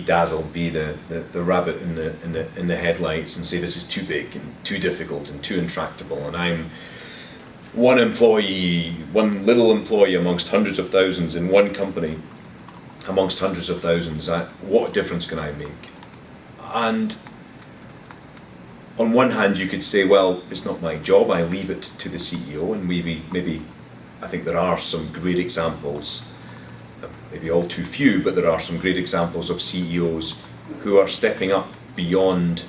dazzle, be the rabbit in the headlights and say this is too big and too difficult and too intractable, and I'm one little employee amongst hundreds of thousands in one company, amongst hundreds of thousands. What difference can I make? And on one hand, you could say, well, it's not my job, I leave it to the CEO, and maybe I think there are some great examples, maybe all too few, but there are some great examples of CEOs who are stepping up beyond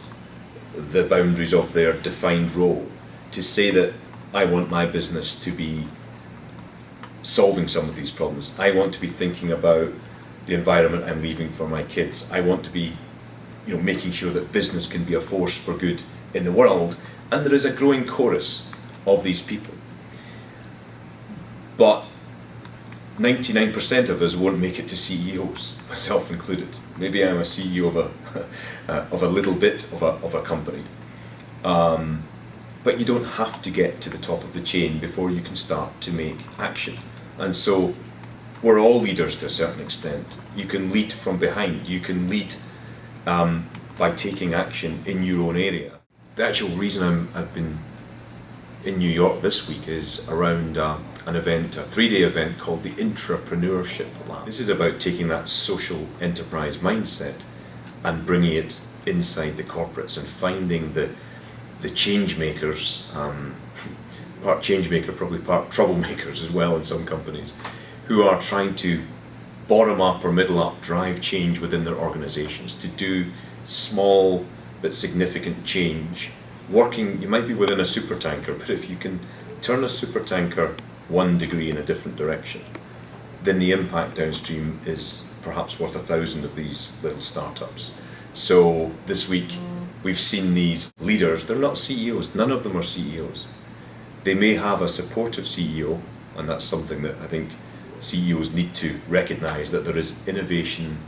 the boundaries of their defined role to say that I want my business to be solving some of these problems. I want to be thinking about the environment I'm leaving for my kids. I want to be, making sure that business can be a force for good in the world, and there is a growing chorus of these people. But 99% of us won't make it to CEOs, myself included. Maybe I'm a CEO of a little bit of a company. But you don't have to get to the top of the chain before you can start to make action. And so we're all leaders to a certain extent. You can lead from behind. You can lead by taking action in your own area. The actual reason I've been in New York this week is around an event, a 3-day event called the Intrapreneurship Lab. This is about taking that social enterprise mindset and bringing it inside the corporates and finding the change makers, part change maker, probably part troublemakers as well in some companies, who are trying to bottom up or middle up drive change within their organizations, to do small but significant change. Working, you might be within a supertanker, but if you can turn a supertanker 1 degree in a different direction, then the impact downstream is perhaps worth 1,000 of these little startups. So this week we've seen these leaders. They're not CEOs, none of them are CEOs. They may have a supportive CEO, and that's something that I think CEOs need to recognize, that there is innovation,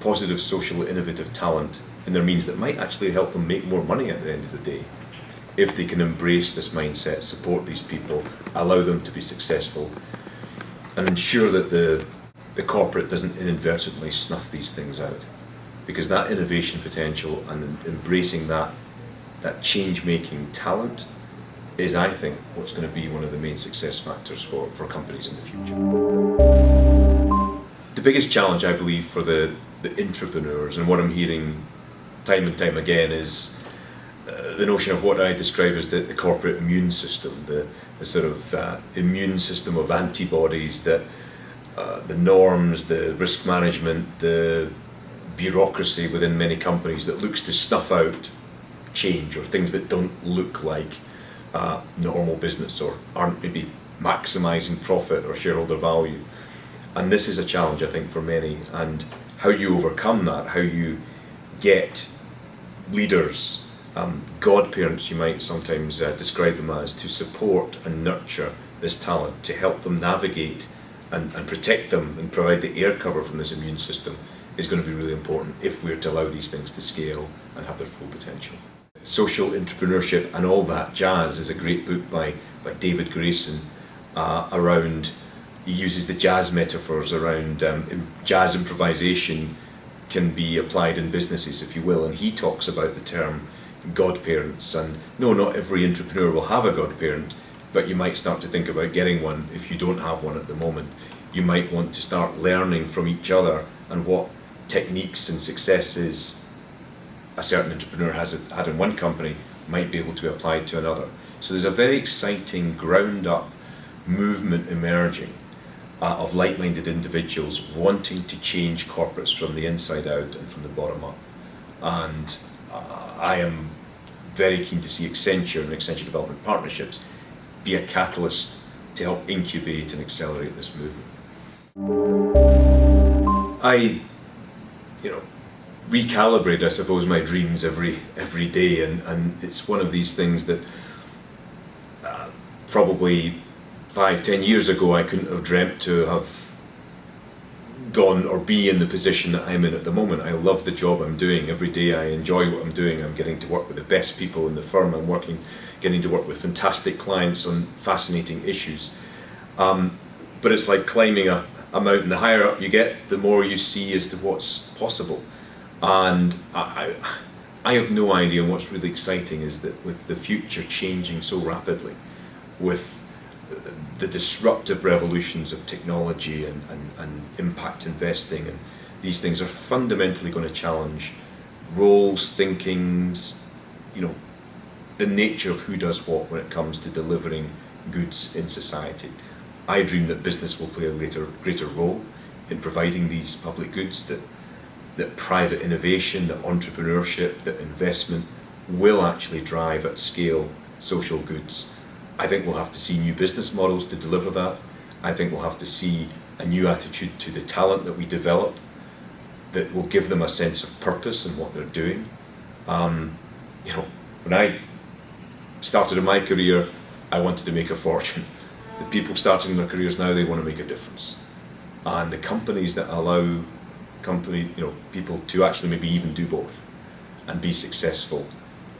positive social innovative talent in their means that might actually help them make more money at the end of the day. If they can embrace this mindset, support these people, allow them to be successful, and ensure that the corporate doesn't inadvertently snuff these things out. Because that innovation potential and embracing that change-making talent is, I think, what's going to be one of the main success factors for companies in the future. The biggest challenge, I believe, for the intrapreneurs, and what I'm hearing time and time again, is the notion of what I describe as the corporate immune system, the sort of immune system of antibodies, that the norms, the risk management, the bureaucracy within many companies that looks to snuff out change or things that don't look like normal business or aren't maybe maximizing profit or shareholder value. And this is a challenge, I think, for many, and how you overcome that, how you get leaders, godparents you might sometimes describe them as, to support and nurture this talent, to help them navigate and protect them and provide the air cover from this immune system, is going to be really important if we're to allow these things to scale and have their full potential. Social Entrepreneurship and All That Jazz is a great book by David Grayson around, he uses the jazz metaphors around jazz improvisation can be applied in businesses, if you will, and he talks about the term godparents. And no, not every entrepreneur will have a godparent, but you might start to think about getting one if you don't have one at the moment. You might want to start learning from each other and what techniques and successes a certain entrepreneur has had in one company might be able to be applied to another. So there's a very exciting ground up movement emerging of like-minded individuals wanting to change corporates from the inside out and from the bottom up. And I am very keen to see Accenture and Accenture Development Partnerships be a catalyst to help incubate and accelerate this movement. I recalibrate, I suppose, my dreams every day, and it's one of these things that probably 5-10 years ago I couldn't have dreamt to have gone or be in the position that I'm in at the moment. I love the job I'm doing. Every day I enjoy what I'm doing. I'm getting to work with the best people in the firm. I'm getting to work with fantastic clients on fascinating issues. But it's like climbing a amount, and the higher up you get, the more you see as to what's possible. And I have no idea. And what's really exciting is that with the future changing so rapidly, with the disruptive revolutions of technology and impact investing, and these things are fundamentally going to challenge roles, thinkings, the nature of who does what when it comes to delivering goods in society. I dream that business will play a greater role in providing these public goods, that private innovation, that entrepreneurship, that investment will actually drive at scale social goods. I think we'll have to see new business models to deliver that. I think we'll have to see a new attitude to the talent that we develop that will give them a sense of purpose in what they're doing. When I started in my career, I wanted to make a fortune. The people starting their careers now, they want to make a difference. And the companies that allow people to actually maybe even do both and be successful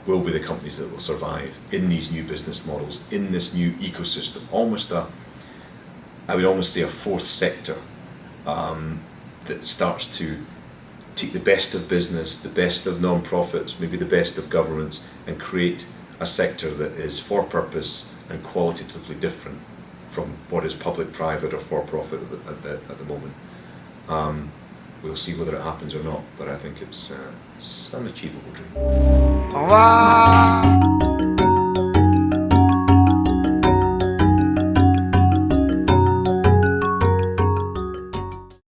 will be the companies that will survive in these new business models, in this new ecosystem. I would almost say a fourth sector that starts to take the best of business, the best of non-profits, maybe the best of governments, and create a sector that is for purpose and qualitatively different from what is public, private, or for-profit at the moment. We'll see whether it happens or not, but I think it's an achievable dream. Wow.